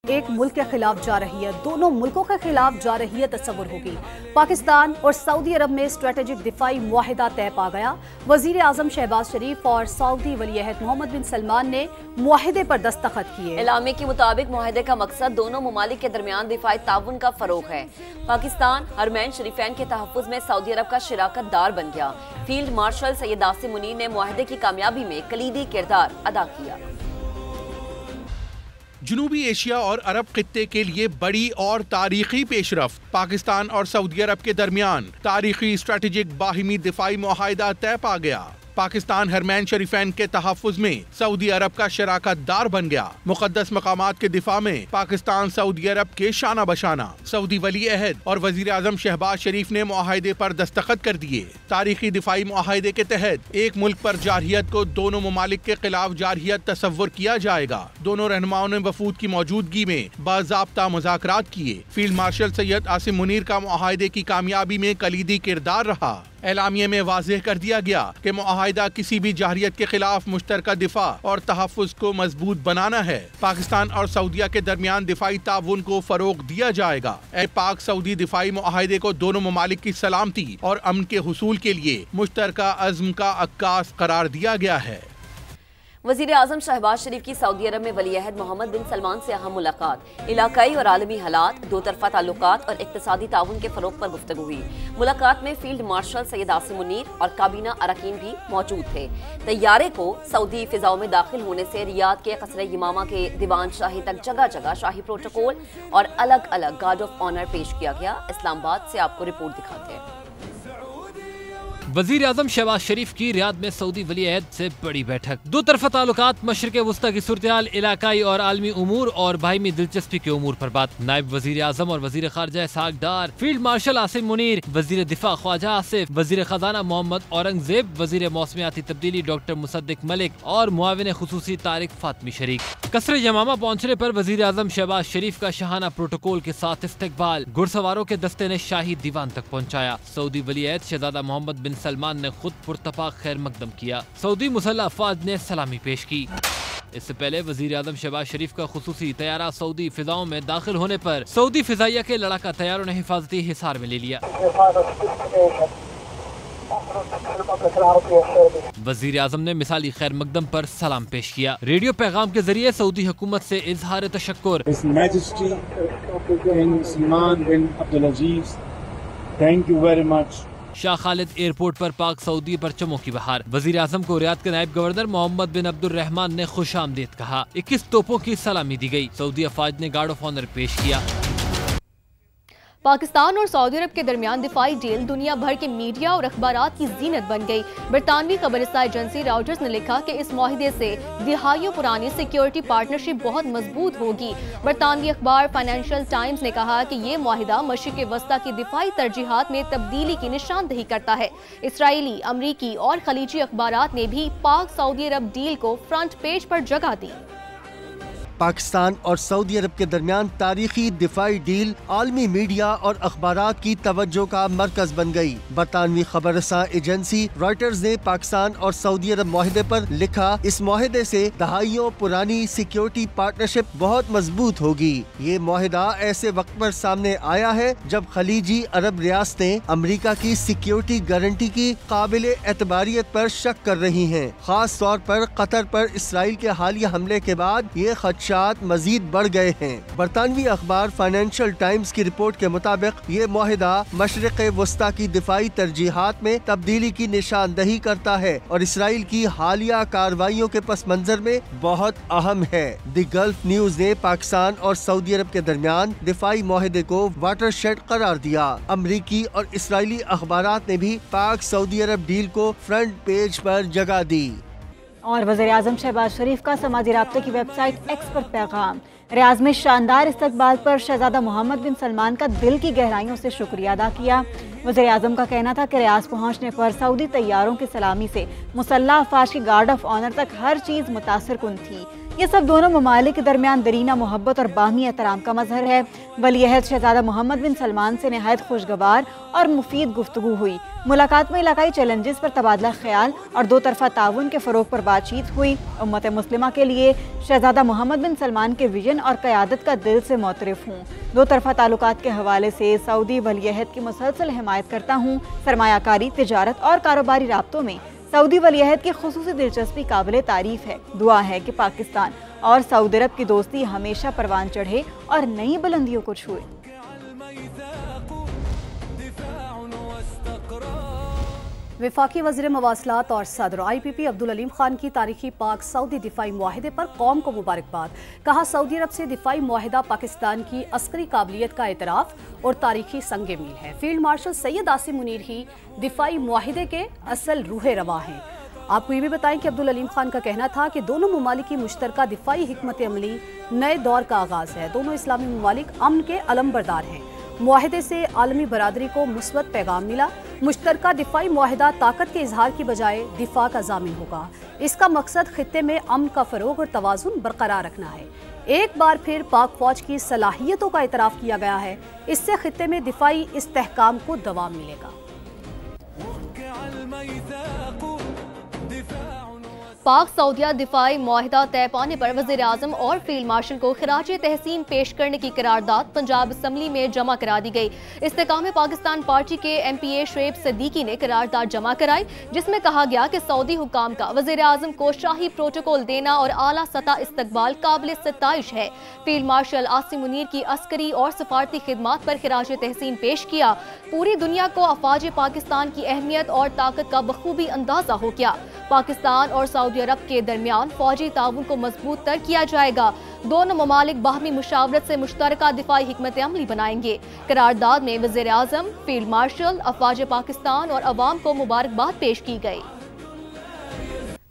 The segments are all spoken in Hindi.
एक मुल्क के खिलाफ जा रही है, दोनों मुल्कों के खिलाफ जा रही है, तस्वुर होगी। पाकिस्तान और सऊदी अरब में स्ट्रेटेजिक दिफाई मुआहिदा तय पा गया। वजीर आजम शहबाज शरीफ और सऊदी वली अहद मोहम्मद बिन सलमान ने मुआहिदे पर दस्तखत किए। एलामे के मुताबिक मुआहिदे का मकसद दोनों ममालिक के दरमियान दिफाई ताउन का फरोग है। पाकिस्तान हरमैन शरीफैन के तहफ्फुज में सऊदी अरब का शिराकत दार बन गया। फील्ड मार्शल सैयद आसिम मुनीर ने मुआहिदे की कामयाबी में कलीदी किरदार अदा किया। जनूबी एशिया और अरब खित्ते के लिए बड़ी और तारीखी पेशरफ्त। पाकिस्तान और सऊदी अरब के दरमियान तारीखी स्ट्रेटेजिक बाहिमी दिफाई मुआहिदा तय पा गया। पाकिस्तान हरमैन शरीफैन के तहफ्फुज में सऊदी अरब का शराकत दार बन गया। मुकद्दस मकामात के दिफा में पाकिस्तान सऊदी अरब के शाना बशाना। सऊदी वली अहद और वजीर आजम शहबाज शरीफ ने मुआहिदे पर दस्तखत कर दिए। तारीखी दिफाई मुआहिदे के तहत एक मुल्क पर जारहियत को दोनों ममालिक के खिलाफ जारहियत तस्वुर किया जाएगा। दोनों रहनुमाओं ने वफूद की मौजूदगी में बाज़ाब्ता मुज़ाकरात किए। फील्ड मार्शल सैयद आसिम मुनीर का मुआहिदे की कामयाबी में कलीदी किरदार रहा। एलामिये में वाज़ेह कर दिया गया कि मुआहिदा किसी भी जारहियत के खिलाफ मुश्तरका दिफा और तहफ्फुज को मजबूत बनाना है। पाकिस्तान और सऊदिया के दरमियान दिफाई ताउन को फरोग दिया जाएगा। पाक सऊदी दिफाई मुआहिदे को दोनों ममालिक की सलामती और अमन के हुसूल के लिए मुश्तरका अज़्म का अक्कास करार दिया गया है। वजीर आजम शहबाज शरीफ की सऊदी अरब में वली अहद मोहम्मद बिन सलमान से अहम मुलाकात। इलाकाई और आलमी हालात, दो तरफा ताल्लुकात और इक्तिसादी ताउन के फरोग पर गुफ्तगू हुई। मुलाकात में फील्ड मार्शल सैयद आसिम मुनीर और काबीना अरकान भी मौजूद थे। तैयारे को सऊदी फिजाओं में दाखिल होने से रियाद के कसरे यमामा के दीवान शाही तक जगह जगह शाही प्रोटोकॉल और अलग अलग गार्ड ऑफ ऑनर पेश किया गया। इस्लामाबाद से आपको रिपोर्ट दिखाते हैं। वजीर आजम शहबाज शरीफ की रियाद में सऊदी वली अहद से बड़ी बैठक। दो तरफा ताल्लुकात, मशरिक वस्ता की सूरत-ए-हाल, इलाकाई और आलमी उमूर और बाहिमी दिलचस्पी के उमूर पर बात। नायब वजीर आजम और वजीर खारजा इसहाक डार, फील्ड मार्शल आसिम मुनीर, वजीर दिफा ख्वाजा आसिफ, वजीर खजाना मोहम्मद औरंगजेब, वजीर मौसमियाती तब्दीली डॉक्टर मुसद्दिक मलिक और मुआविन खुसूसी तारिक फातमी शरीक। कसरे यमामा पहुंचने पर वजीर आजम शहबाज शरीफ का शाहाना प्रोटोकॉल के साथ इस्तकबाल। घुड़सवारों के दस्ते ने शाही दीवान तक पहुंचाया। सऊदी वली अहद शहजादा मोहम्मद बिन सलमान ने खुद पुरतपा खैर मकदम किया। सऊदी मुसल्लह अफवाज ने सलामी पेश की। इससे पहले वजीर आजम शहबाज शरीफ का खुसूसी तैयारा सऊदी फिजाओं में दाखिल होने पर सऊदी फिजाइया के लड़ाका तैयारों ने हिफाजती हिसार में ले लिया। वजीर आजम ने मिसाली खैर मकदम पर सलाम पेश किया। रेडियो पैगाम के जरिए सऊदी हुकूमत से इजहार तशक्कुर। Thank you very much. Shah Khalid airport पर पाक सऊदी परचमों की बहार। वजीर आजम को रियाद के नायब गवर्नर मोहम्मद बिन अब्दुल रहमान ने खुशामदीद कहा। 21 तोपों की सलामी दी गई। सऊदी अफवाज ने गार्ड ऑफ ऑनर पेश किया। पाकिस्तान और सऊदी अरब के दरमियान दिफाई डील दुनिया भर के मीडिया और अखबारात की जीनत बन गई। बरतानवी खबरसां एजेंसी राउटर्स ने लिखा कि इस मुआहिदे से दिहाइयों पुरानी सिक्योरिटी पार्टनरशिप बहुत मजबूत होगी। बरतानवी अखबार फाइनेंशियल टाइम्स ने कहा कि ये मुआहिदा मशरिक वस्ता की दिफाई तरजीहात में तब्दीली की निशानदही करता है। इसराइली, अमरीकी और खलीजी अखबारात ने भी पाक सऊदी अरब डील को फ्रंट पेज पर जगह दी। पाकिस्तान और सऊदी अरब के दरमियान तारीखी दिफाई डील आलमी मीडिया और अखबारात की तवज्जो का मरकज बन गई। बरतानवी खबरसां एजेंसी रॉयटर्स ने पाकिस्तान और सऊदी अरब मुआहिदे पर लिखा, इस मुआहिदे से दहाइयों पुरानी सिक्योरिटी पार्टनरशिप बहुत मजबूत होगी। ये मुआहिदा ऐसे वक्त पर सामने आया है जब खलीजी अरब रियासतें अमरीका की सिक्योरिटी गारंटी की काबिल एतबारियत पर शक कर रही हैं। खास तौर पर कतर पर इसराइल के हालिया हमले के बाद ये मजीद बढ़ गए हैं। बरतानवी अखबार फाइनेंशियल टाइम्स की रिपोर्ट के मुताबिक ये मुआहिदा मशरिक वस्ता की दिफाई तरजीहात में तब्दीली की निशानदही करता है और इसराइल की हालिया कार्रवाइयों के पस मंजर में बहुत अहम है। द गल्फ न्यूज ने पाकिस्तान और सऊदी अरब के दरमियान दिफाई मुआहिदे को वाटरशेड करार दिया। अमरीकी और इसराइली अखबारात ने भी पाक सऊदी अरब डील को फ्रंट पेज पर जगह दी। और वज़ीर आज़म शहबाज शरीफ का समाजी राब्ते की वेबसाइट एक्स पर पैगाम। रियाद में शानदार इस्तकबाल पर शहजादा मोहम्मद बिन सलमान का दिल की गहराइयों से शुक्रिया अदा किया। वज़ीर आज़म का कहना था कि रियाद पहुँचने पर सऊदी तैयारों की सलामी से मुसल्लह अफवाज की गार्ड ऑफ ऑनर तक हर चीज़ मुतासिर कुन थी। ये सब दोनों ममालिक के दरमियान दरीना मोहब्बत और बाहमी एहतराम का मजहर है। वलीअहद शहजादा मोहम्मद बिन सलमान से नहायत खुशगवार और मुफीद गुफ्तगू हुई। मुलाकात में इलाकाई चैलेंजेस पर तबादला ख्याल और दो तरफा ताउन के फ़रोग पर बातचीत हुई। उम्मत मुस्लिमा के लिए शहजादा मोहम्मद बिन सलमान के विजन और क़यादत का दिल से मोतरफ़ हूँ। दो तरफा ताल्लुकात के हवाले से सऊदी वलीअहद की मुसलसल हिमायत करता हूँ। सरमायाकारी, तिजारत और कारोबारी राब्तों में सऊदी वलीअहद की खुसूसी दिलचस्पी काबिल तारीफ है। दुआ है कि पाकिस्तान और सऊदी अरब की दोस्ती हमेशा परवान चढ़े और नई बुलंदियों को छुए। वफाकी वज़ीर मवासलात और सदर IPP अब्दुल अलीम खान की तारीखी पाक सऊदी दिफाई मुआहिदे पर कौम को मुबारकबाद। कहा, सऊदी अरब से दिफाई मुआहिदा पाकिस्तान की अस्करी काबिलियत का एतराफ़ और तारीखी संगे मील है। फील्ड मार्शल सैयद आसिम मुनीर ही दिफाई मुआहिदे के असल रूह रवा हैं। आपको ये भी बताएं कि अब्दुल अलीम खान का कहना था कि दोनों ममालिक की मुश्तरका दिफाई हिकमत अमली नए दौर का आगाज़ है। दोनों इस्लामी ममालिक अमन के अलमबरदार हैं। मुआहिदे से आलमी बरादरी को मुस्बत पैगाम मिला। मुश्तरका दिफाई मुआहिदा ताकत के इजहार की बजाय दिफा का ज़ामिन होगा। इसका मकसद खित्ते में अमन का फ़रोग और तवाज़ुन बरकरार रखना है। एक बार फिर पाक फौज की सलाहियतों का इतराफ़ किया गया है। इससे खित्ते में दिफाई इस्तेहकाम को दवाम मिलेगा। पाक सऊदिया दिफाई मुआहिदा तय पाने पर वज़ीर आज़म और फील्ड मार्शल को खिराज तहसीन पेश करने की करारदाद पंजाब असम्बली में जमा करा दी गई। इस्तेकाम पाकिस्तान पार्टी के MPA शुएब सदीकी ने करारदाद जमा कराई, जिसमें कहा गया कि सऊदी हुकाम का वज़ीर आज़म को शाही प्रोटोकॉल देना और आला सतह इस्तकबाल काबिल सताइश है। फील्ड मार्शल आसिम मुनीर की अस्करी और सफारती खिदमात पर खिराज तहसीन पेश किया। पूरी दुनिया को अफवाज पाकिस्तान की अहमियत और ताकत का बखूबी अंदाजा हो गया। पाकिस्तान और सऊदी अरब के दरमियान फौजी ताउन को मजबूत तर किया जाएगा। दोनों ममालिक बाहमी मुशावरत से मुश्तरका दिफाई हिकमत अमली बनाएंगे। करारदाद में वज़ीर आज़म, फील्ड मार्शल, अफवाज पाकिस्तान और अवाम को मुबारकबाद पेश की गई।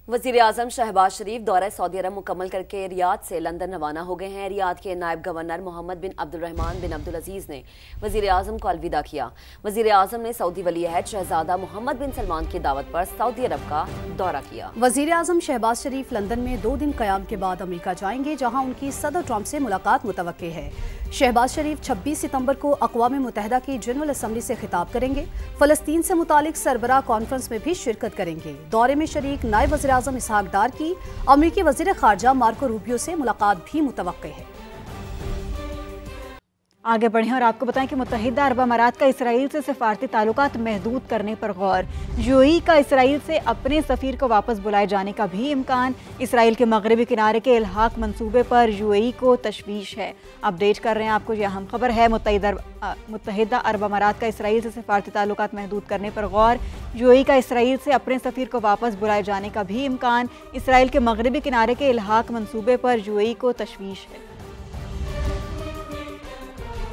वज़ीर आज़म शहबाज शरीफ दौरा सऊदी अरब मुकम्मल करके रियाद से लंदन रवाना हो गए हैं। रियाद के नायब गवर्नर मोहम्मद बिन अब्दुलरहमान बिन अब्दुल अजीज़ ने वज़ीर आज़म को अलविदा किया। वज़ीर आज़म ने सऊदी वलीअहद शहजादा मोहम्मद बिन सलमान की दावत पर सऊदी अरब का दौरा किया। वज़ीर आज़म शहबाज शरीफ लंदन में 2 दिन क़याम के बाद अमेरिका जाएंगे, जहाँ उनकी सदर ट्रंप से मुलाकात मुतवक्के है। शहबाज शरीफ 26 सितंबर को अक़वाम मुत्तहिदा की जनरल असम्बली से खिताब करेंगे। फ़लस्तीन से मुतालिक सरबराह कॉन्फ्रेंस में भी शिरकत करेंगे। दौरे में शरीक नायब वज़ीर आज़म इसहाक डार की अमरीकी वज़ीर ख़ारजा मार्को रूबियो से मुलाकात भी मुतवक्के है। आगे बढ़ें और आपको बताएं कि मुत्तहिदा अरब अमारात का इसराइल से सफारती ताल्लुकात महदूद करने पर गौर। यूएई का इसराइल से अपने सफ़ीर को वापस बुलाए जाने का भी इम्कान। इसराइल के मगरबी किनारे के इल्हाक मंसूबे पर यूएई को तशवीश है। अपडेट कर रहे हैं आपको, यह अहम खबर है। मुत्तहिदा अरब अमारात का इसराइल से सफारती ताल्लुकात महदूद करने पर गौर। यूएई का इसराइल से अपने सफ़ीर को वापस बुलाए जाने का भी इम्कान। इसराइल के मगरबी किनारे के इल्हाक मंसूबे पर यूएई को तशवीश है।